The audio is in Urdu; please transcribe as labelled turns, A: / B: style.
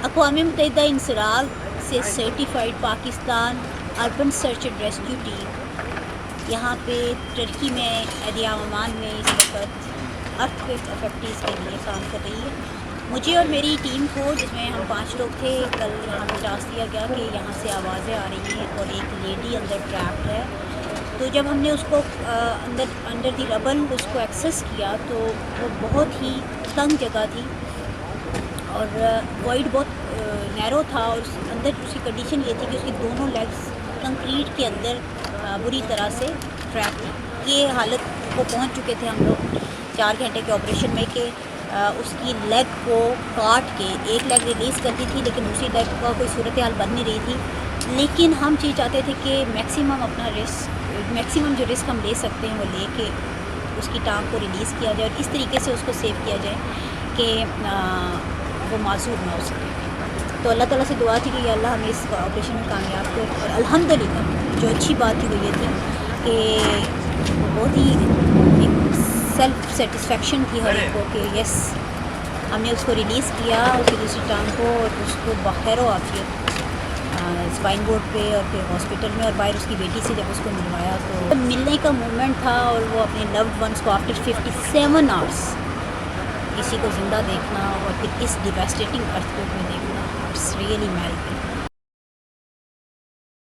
A: اقوام متحدہ انسرال سے certified Pakistan urban search and rescue team یہاں پہ ترکی میں ایریا عمان میں اس وقت ارتھ افیکٹیز کے لیے کام کر رہی ہے. مجھے اور میری ٹیم کو، جس میں ہم 5 لوگ تھے، کل یہاں پہ ٹاسک دیا گیا کہ یہاں سے آوازیں آ رہی ہیں اور ایک لیڈی اندر ٹریپڈ ہے. تو جب ہم نے اس کو انڈر دی ربل اس کو ایکسیس کیا تو وہ بہت ہی تنگ جگہ تھی اور وائڈ بہت نیرو تھا، اور اندر اس کی کنڈیشن یہ تھی کہ اس کی دونوں لیگس کنکریٹ کے اندر بری طرح سے ٹریپ تھی. یہ حالت کو پہنچ چکے تھے ہم لوگ 4 گھنٹے کے آپریشن میں کہ اس کی لیگ کو کاٹ کے ایک لیگ ریلیز کرتی تھی، لیکن دوسری لیگ کا کوئی صورتحال بن نہیں رہی تھی. لیکن ہم چیز چاہتے تھے کہ میکسیمم جو رسک ہم لے سکتے ہیں وہ لے کے اس کی ٹانگ کو ریلیز کیا جائے اور اس طریقے سے اس کو سیو کیا جائے کہ وہ معذور نہ ہو سکے. تو اللہ تعالیٰ سے دعا تھی کہ یا اللہ ہمیں اس آپریشن میں کامیاب کر. اور الحمدللہ جو اچھی بات تھی وہ یہ تھی کہ بہت ہی ایک سیلف سیٹسفیکشن تھی ہر ایک کو کہ یس ہم نے اس کو ریلیز کیا، اس کی دوسری ٹانگ کو، اور اس کو باخیر و عافیت اسپائن بورڈ پہ اور پھر ہاسپٹل میں، اور باہر اس کی بیٹی سے جب اس کو ملوایا تو ملنے کا مومنٹ تھا. اور وہ اپنے لوڈ ونس کو آفٹر 57 آورس کسی کو زندہ دیکھنا اور پھر اس ڈیواسٹیٹنگ ارتھ کویک میں دیکھنا، اٹس ریئلی میریکل.